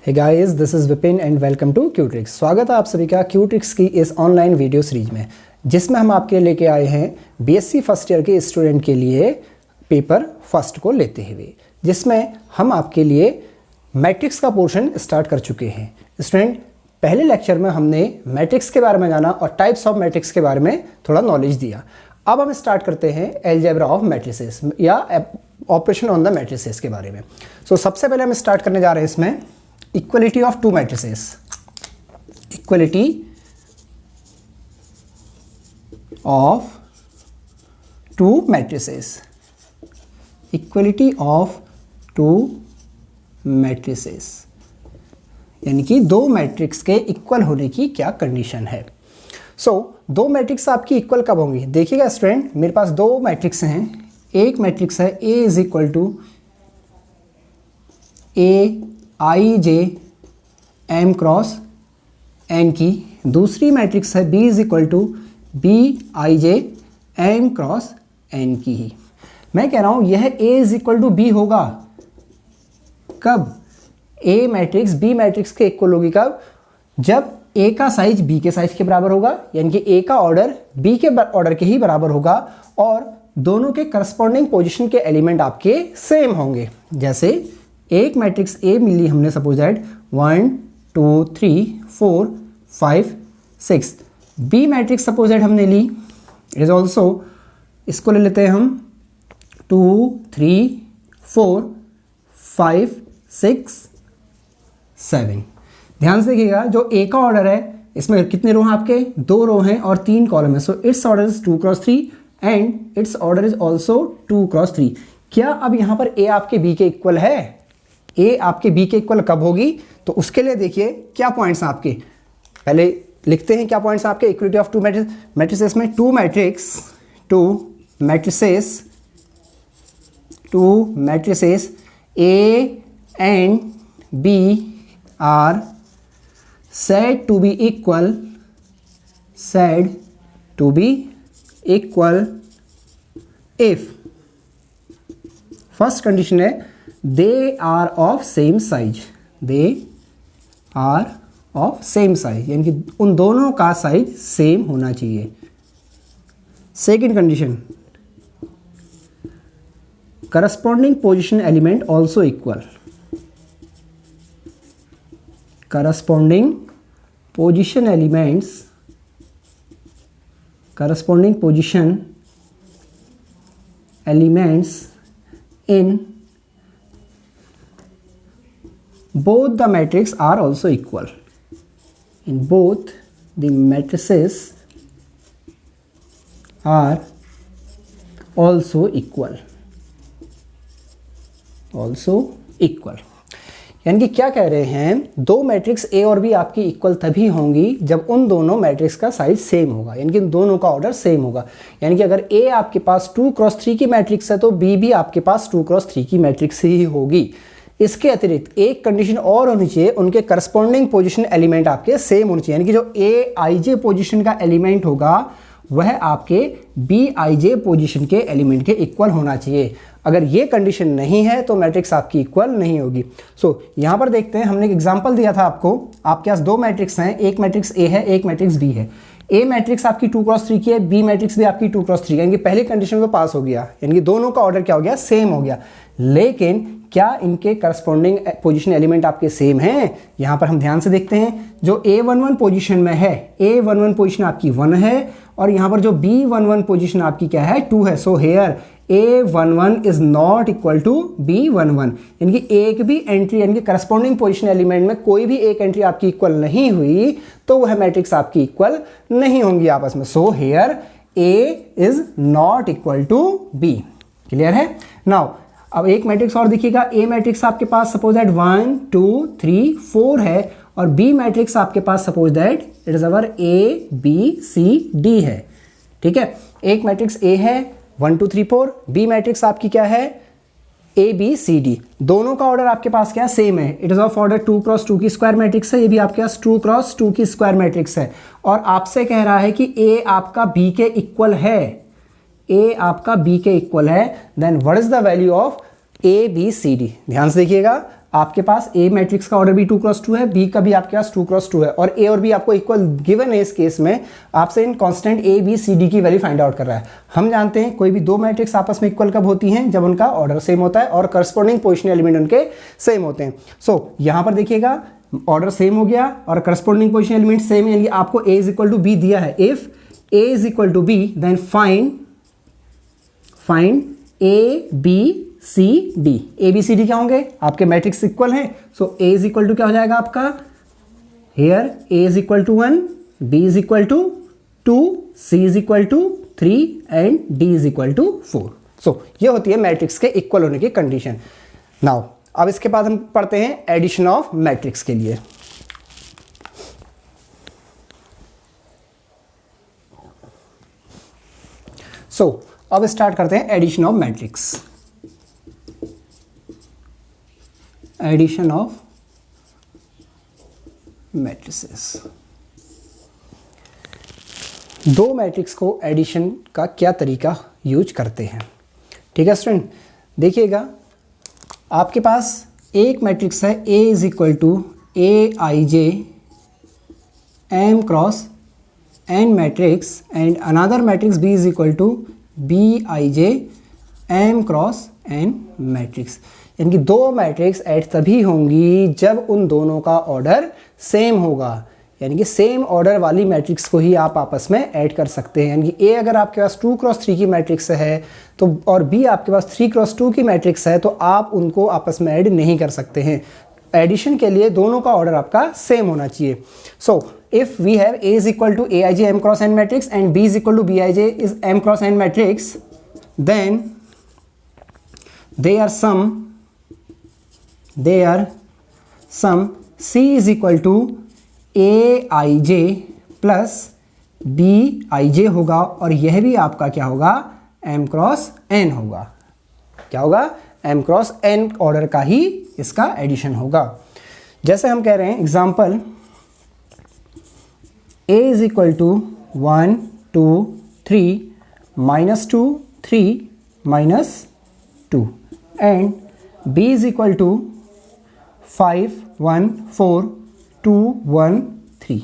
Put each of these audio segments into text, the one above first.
Hey guys, this is Vipin and welcome to Qtrix. स्वागत है आप सभी का क्यूट्रिक्स की इस ऑनलाइन वीडियो सीरीज में, जिसमें हम आपके लेके आए हैं बीएससी फर्स्ट ईयर के स्टूडेंट के लिए पेपर फर्स्ट को लेते हुए, जिसमें हम आपके लिए मैट्रिक्स का पोर्शन स्टार्ट कर चुके हैं। स्टूडेंट, पहले लेक्चर में हमने मैट्रिक्स के बारे में जाना और टाइप्स ऑफ मैट्रिक्स के बारे में थोड़ा नॉलेज दिया। अब हम स्टार्ट करते हैं अलजेब्रा ऑफ मैट्रिसेस या ऑपरेशन ऑन द मैट्रिसेस के बारे में। सबसे पहले हम स्टार्ट करने जा रहे हैं इसमें equality of two matrices. Equality of two matrices. Equality of two matrices यानी कि दो मैट्रिक्स के इक्वल होने की क्या कंडीशन है। दो मैट्रिक्स आपकी इक्वल कब होंगी? देखिएगा स्टूडेंट, मेरे पास दो मैट्रिक्स हैं। एक मैट्रिक्स है A is equal to A I J M cross N की, दूसरी मैट्रिक्स है B is equal to B I J M cross N की ही। मैं कह रहा हूं यह A is equal to B होगा कब? A मैट्रिक्स B मैट्रिक्स के इक्वल होगी कब? जब A का साइज B के साइज के बराबर होगा, यानी कि A का ऑर्डर B के ऑर्डर के ही बराबर होगा और दोनों के करस्पॉन्डिंग पोजीशन के एलिमेंट आपके सेम होंगे। जैसे एक मैट्रिक्स A मिली हमने, suppose that 1 2 3 4 5 6। B matrix suppose that हमने ली, इट इज ऑल्सो, इसको ले लेते हैं हम 2 3 4 5 6 7। ध्यान से देखिएगा, जो A का ऑर्डर है इसमें कितने रो हैं आपके? 2 रो हैं और 3 कॉलम है। So it's order is 2 cross 3 and it's order is also 2 cross 3। क्या अब यहाँ पर A आपके B के इक्वल है? A आपके B के इक्वल कब होगी? तो उसके लिए देखिए क्या पॉइंट्स हैं आपके। पहले लिखते हैं क्या पॉइंट्स हैं आपके इक्वलिटी ऑफ टू मैट्रिसेस में। To matrices A and B are said to be equal if first condition है they are of same size। यानी कि उन दोनों का साइज सेम होना चाहिए। Second condition, corresponding position element also equal. corresponding position elements in both the matrix are also equal. In both the matrices are also equal। यानी कि क्या कह रहे हैं, दो मैट्रिक्स A और B आपकी इक्वल तभी होंगी जब उन दोनों मैट्रिक्स का साइज सेम होगा, यानी कि दोनों का ऑर्डर सेम होगा। यानी कि अगर A आपके पास 2 क्रॉस 3 की मैट्रिक्स है तो B भी आपके पास 2 क्रॉस 3 की मैट्रिक्स ही होगी। इसके अतिरिक्त एक कंडीशन और होनी चाहिए, उनके करस्पॉन्डिंग पोजीशन एलिमेंट आपके सेम होने चाहिए। यानी कि जो A आई जे पोजिशन का एलिमेंट होगा वह आपके B आई जे पोजिशन के एलिमेंट के इक्वल होना चाहिए। अगर ये कंडीशन नहीं है तो मैट्रिक्स आपकी इक्वल नहीं होगी। यहाँ पर देखते हैं, हमने एक एग्जांपल दिया था आपको। आपके पास दो मैट्रिक्स हैं, एक मैट्रिक्स A है, एक मैट्रिक्स B है। A मैट्रिक्स आपकी 2 क्रॉस 3 की है, B मैट्रिक्स भी आपकी 2 क्रॉस 3 यानी कि पहली कंडीशन तो पास हो गया, यानी कि दोनों का ऑर्डर क्या हो गया? सेम हो गया। लेकिन क्या इनके करस्पॉन्डिंग पोजीशन एलिमेंट आपके सेम हैं? यहाँ पर हम ध्यान से देखते हैं, जो A11 पोजीशन में है, A11 पोजीशन आपकी 1 है और यहाँ पर जो B11 पोजीशन आपकी क्या है? 2 है। So here A11 is not equal to B11, यानी कि एक भी एंट्री, यानी कि करस्पॉन्डिंग पोजीशन एलिमेंट में कोई भी एक एंट्री आपकी इक्वल नहीं हुई तो वह मैट्रिक्स आपकी इक्वल नहीं होंगी आपस में। So here A is not equal to B। Clear है? नाउ अब एक मैट्रिक्स और देखिएगा। A मैट्रिक्स आपके पास सपोज दैट 1 2 3 4 है और B मैट्रिक्स आपके पास suppose that it is our A B C D है। ठीक है, एक मैट्रिक्स A है 1 2 3 4, B मैट्रिक्स आपकी क्या है? A B C D। दोनों का ऑर्डर आपके पास क्या सेम है, it is of order 2 cross 2 की स्क्वायर मैट्रिक्स है, ये भी आपके पास 2 क्रॉस 2 की स्क्वायर मैट्रिक्स है और आपसे कह रहा है कि A आपका B के इक्वल है। ए आपका बी के इक्वल है, then what is the value of A B C D. ध्यान से देखिएगा, आपके पास ए मैट्रिक्स का ऑर्डर भी 2x2 है, बी का भी आपके पास 2x2 है, और ए और बी आपको इक्वल गिवन है। इस केस में आपसे इन constant A B C D की वैल्यू फाइंड आउट कर रहा है। हम जानते हैं कोई भी दो मैट्रिक्स आपस में इक्वल कब होती हैं, जब उनका ऑर्डर सेम होता है और करस्पॉन्डिंग पोजीशन एलिमेंट उनके सेम होते हैं। सो यहाँ पर देखिएगा ऑर्डर सेम हो गया और करस्पॉन्डिंग पोजीशन एलिमेंट सेम, यानी आपको A is equal to B दिया है। If A is equal to B then find A B C D. A B C D क्या होंगे, आपके मैट्रिक्स इक्वल हैं, so A is equal to क्या हो जाएगा आपका, here A is equal to 1, B is equal to 2, C is equal to 3 and D is equal to 4। So ये होती है मैट्रिक्स के इक्वल होने की कंडीशन। नाउ अब इसके बाद हम पढ़ते हैं एडिशन ऑफ मैट्रिक्स के लिए। सो अब स्टार्ट करते हैं addition of matrix. Addition of matrices. दो मैट्रिक्स को एडिशन का क्या तरीका यूज करते हैं, ठीक है स्टूडेंट। देखिएगा आपके पास एक मैट्रिक्स है A is equal to A I J M cross N matrix and another matrix B is equal to B I J M cross N matrix. यानी कि दो मैट्रिक्स ऐड तभी होंगी जब उन दोनों का ऑर्डर सेम होगा, यानी कि सेम ऑर्डर वाली मैट्रिक्स को ही आप आपस में ऐड कर सकते हैं। यानी कि ए अगर आपके पास 2x3 की मैट्रिक्स है तो और बी आपके पास 3x2 की मैट्रिक्स है तो आप उनको आपस में ऐड नहीं कर सकते हैं। एडिशन के लिए दोनों का ऑर्डर आपका सेम होना चाहिए। So if we have A is equal to A I J M cross N matrix and B is equal to B I J is M cross N matrix, then they are sum C is equal to aij plus bij होगा और यह भी आपका क्या होगा, m cross n होगा। क्या होगा, m क्रॉस n ऑर्डर का ही इसका एडिशन होगा। जैसे हम कह रहे हैं example a is equal to 1 2 3 -2 3 -2 and b is equal to 5 1 4 2 1 3।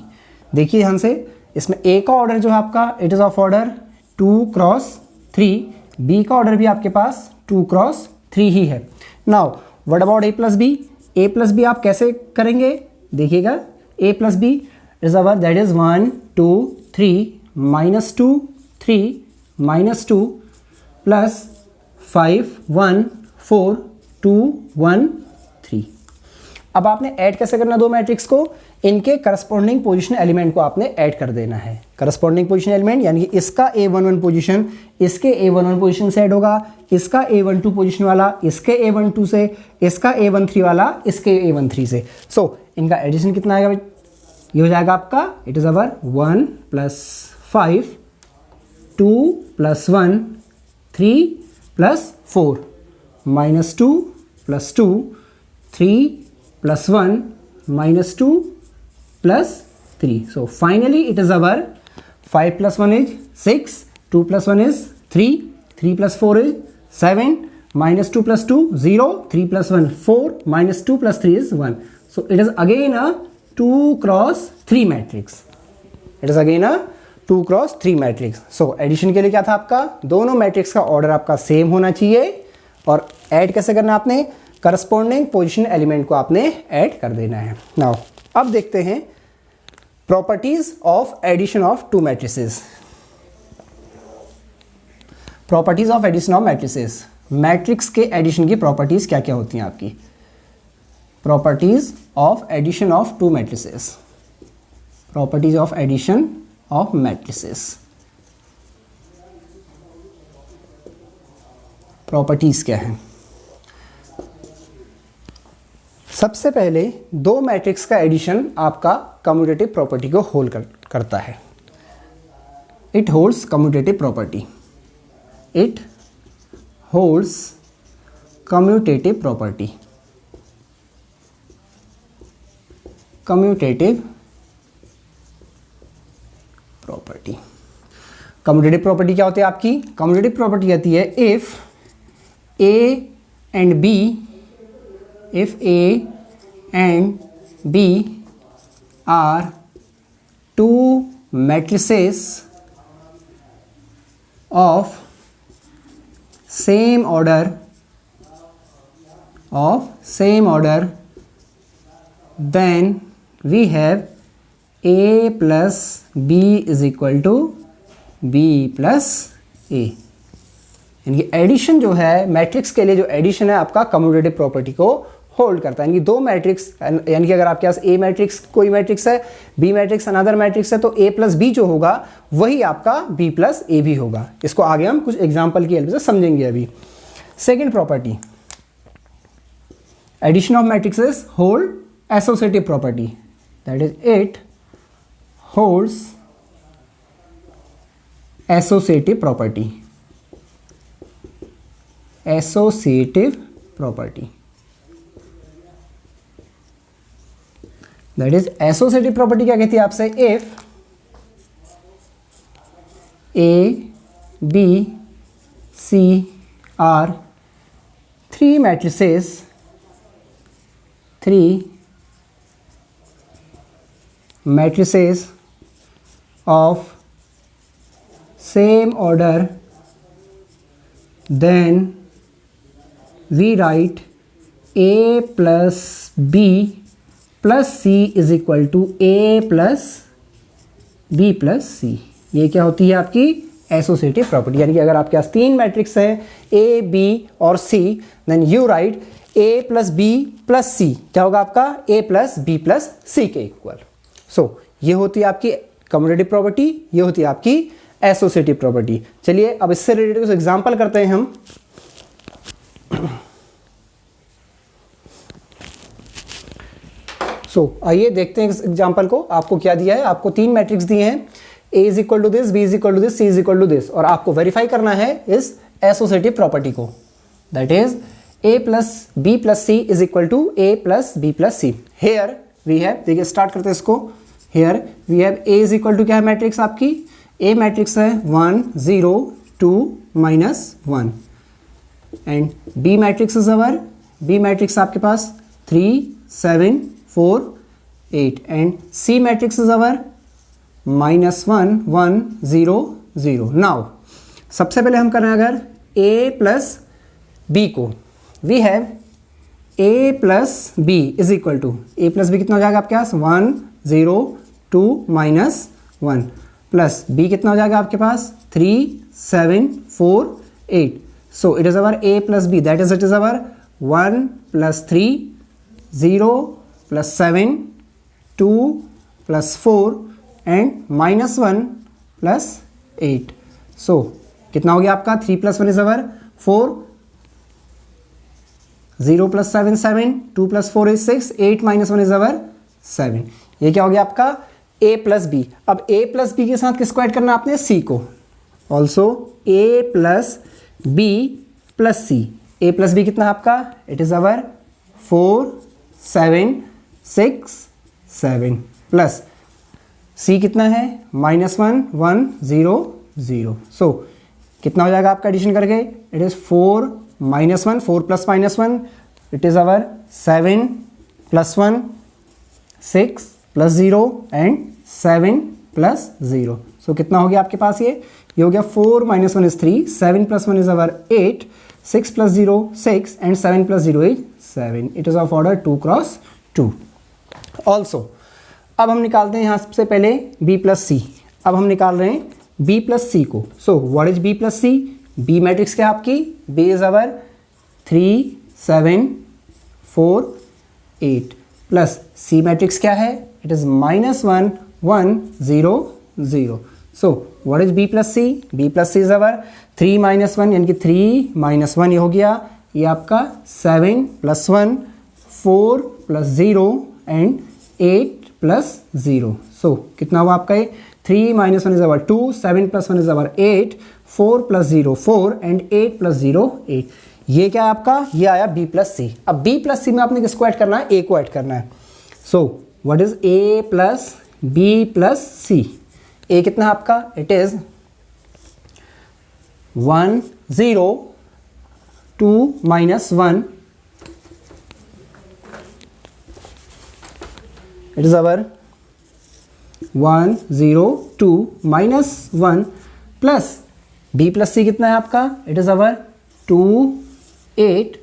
देखिए यहाँ से इसमें a का ऑर्डर जो है आपका it is of order 2 cross 3, b का ऑर्डर भी आपके पास 2 क्रॉस 3 ही है। Now what about a plus B. a plus B आप कैसे करेंगे, देखिएगा a plus B is our that is 1 2 3 -2 3 -2 plus 5 1 4 2 1 3। अब आपने ऐड कैसे करना दो मैट्रिक्स को, इनके करस्पॉन्डिंग पोजीशन एलिमेंट को आपने ऐड कर देना है। करस्पॉन्डिंग पोजीशन एलिमेंट यानी कि इसका A11 पोजीशन इसके A11 पोजीशन से ऐड होगा, इसका A12 पोजीशन वाला इसके A12 से, इसका A13 वाला इसके A13 से। सो इनका एडिशन कितना आएगा, ये हो जाएगा आपका it is our 1 + 5 2 + 1 3 + 4 -2 + 2 3 + 1 -2 + 3। So finally it is our 5 + 1 is 6, 2 + 1 is 3, 3 + 4 is 7, -2 + 2 0, 3 + 1 4, -2 + 3 is 1. So it is again a 2 × 3 matrix. It is again a 2 × 3 matrix. So addition के लिए क्या था आपका, दोनों मैट्रिक्स का ऑर्डर आपका सेम होना चाहिए और ऐड कैसे करना है आपने, करस्पॉन्डिंग पोजीशन एलिमेंट को आपने ऐड कर देना है। नाउ अब देखते हैं properties of addition of two matrices. Properties of addition of matrices, matrix के एडिशन की प्रॉपर्टीज क्या क्या होती हैं आपकी। Properties of addition of two matrices, properties of addition of matrices. Properties क्या है, सबसे पहले दो मैट्रिक्स का एडिशन आपका कम्यूटेटिव प्रॉपर्टी को होल्ड करता है। It holds commutative property, it holds commutative property, commutative property. Commutative property क्या होती है आपकी, कम्यूटेटिव प्रॉपर्टी कहती है if A and B if A and B are two matrices of same order, then we have A plus B is equal to B plus A। यानी कि addition जो है मैट्रिक्स के लिए, जो एडिशन है आपका कम्यूटेटिव प्रॉपर्टी को होल्ड करता है। यानी कि दो मैट्रिक्स, यानी कि अगर आपके पास ए मैट्रिक्स कोई मैट्रिक्स है, बी मैट्रिक्स अनदर मैट्रिक्स है, तो ए प्लस बी जो होगा वही आपका बी प्लस ए भी होगा। इसको आगे हम कुछ एग्जांपल की हेल्प से समझेंगे। अभी second property, addition of matrices hold associative property, that is it holds associative property. That is associative property क्या कहती है आपसे, if A B C are three matrices of same order, then we write A plus B plus C is equal to A plus B plus C। ये क्या होती है आपकी associative property. यानी कि अगर आपके पास तीन मैट्रिक्स है A, B और C, then you write A plus B plus C क्या होगा आपका A plus B plus C के इक्वल। सो ये होती है आपकी कम्यूटेटिव प्रॉपर्टी, ये होती है आपकी एसोसिएटिव प्रॉपर्टी। चलिए अब इससे रिलेटेड कुछ एग्जांपल करते हैं हम। आइए देखते हैं इस एग्जांपल को। आपको क्या दिया है, आपको तीन मैट्रिक्स दिए हैं, A is equal to this, B is equal to this, C is equal to this, और आपको वेरीफाई करना है इस एसोसिएटिव प्रॉपर्टी को, that is A plus B plus C is equal to A plus B plus C। Here we have, देखिए start करते हैं इसको। Here we have A is equal to क्या है मैट्रिक्स आपकी, A मैट्रिक्स है 1 0 2 -1, and B matrix is our, B matrix आपके पास 3 7 4 8, and C matrix is our -1 1 0 0। Now सबसे पहले हम कर रहे हैं अगर A प्लस B को, we have A plus B is equal to, A plus B कितना हो जाएगा आपके पास 1 0 2 -1, प्लस B कितना हो जाएगा आपके पास 3 7 4 8। So it is our A plus B, that is it is our 1 plus 3 0 plus 7 2 plus 4 and -1 plus 8। सो कितना हो गया आपका 3 plus 1 is our 4, 0 plus 7 7, 2 plus 4 is 6, 8 -1 is our 7। ये क्या हो गया आपका A प्लस बी। अब A प्लस बी के साथ किसको ऐड करना है आपने, C को। Also A plus B plus C, A plus B कितना है आपका, it is our 4 7 6 7, plus C कितना है -1 1 0 0। सो कितना हो जाएगा आपका एडिशन करके, it is 4 -1 4 plus -1, it is our 7 plus 1 6 plus 0 and 7 plus 0। सो कितना हो गया आपके पास, ये हो गया 4 -1 is 3, 7 plus 1 is our 8, 6 plus 0 6 and 7 plus 0 is 7। It is of order 2 cross 2। Also अब हम निकालते हैं यहाँ सबसे पहले B प्लस C। अब हम निकाल रहे हैं B प्लस C को। So what is B plus C, B matrix क्या आपकी, B is our 3 7 4 8, plus C matrix क्या है, it is -1 1 0 0। So what is B plus C, B plus C is our 3 -1 यानी कि 3 -1 ये हो गया, ये आपका 7 प्लस 1 4 प्लस 0 एंड 8 प्लस 0। सो कितना हुआ आपका ये, 3 -1 is our 2, 7 plus 1 is our 8, 4 plus 0 4 and 8 plus 0 8। ये क्या है आपका, ये आया B प्लस C। अब B प्लस C में आपने किसको ऐड करना है, A को ऐड करना है। So what is A plus B plus C, A कितना है आपका, it is 1 0 2 -1 it is our 1 0 2 -1 plus b plus c कितना है आपका, इट इज अवर 2 8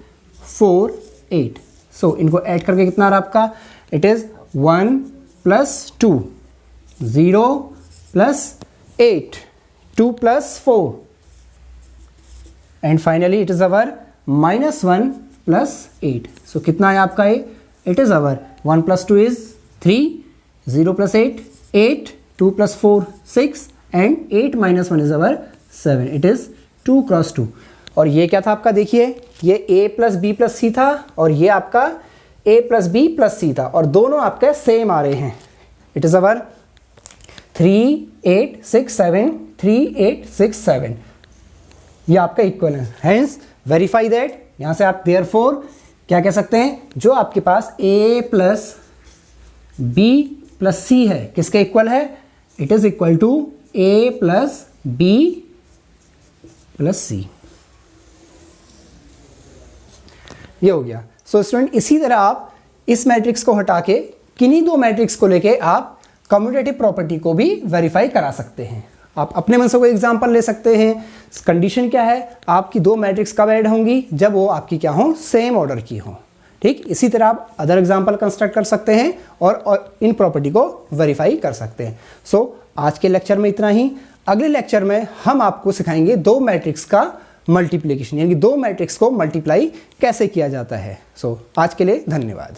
4 8। सो इनको ऐड करके कितना आ रहा आपका, it is 1 + 2 0 + 8 2 + 4 and finally it is our -1 + 8। सो कितना है आपका ये, it is our 1 + 2 is 3 0 + 8 8 2 + 4 6 and 8 - 1 is our 7। It is 2 × 2। और ये क्या था आपका, देखिए ये a + b + c था और ये आपका a + b + c था और दोनों आपके सेम आ रहे हैं। इट इज अवर 3 8 6 7 3 8 6 7, ये आपका इक्वल है। हेंस वेरीफाई दैट, यहां से आप देयरफॉर क्या कह सकते हैं, जो आपके पास a + b + c है किसके इक्वल है, it is equal to a + b + c। ये हो गया। सो स्टूडेंट इसी तरह आप इस मैट्रिक्स को हटा के किन्हीं दो मैट्रिक्स को लेके आप कम्यूटेटिव प्रॉपर्टी को भी वेरीफाई करा सकते हैं। आप अपने मन से कोई एग्जांपल ले सकते हैं। कंडीशन क्या है, आपकी दो मैट्रिक्स कब ऐड होंगी, जब वो आपकी क्या हो, सेम ऑर्डर की हो। ठीक, इसी तरह आप अदर एग्जांपल कंस्ट्रक्ट कर सकते हैं और इन प्रॉपर्टी को वेरीफाई कर सकते हैं। सो आज के लेक्चर में इतना ही। अगले लेक्चर में हम आपको सिखाएंगे दो मैट्रिक्स का मल्टीप्लिकेशन, यानी कि दो मैट्रिक्स को मल्टीप्लाई कैसे किया जाता है। सो आज के लिए धन्यवाद।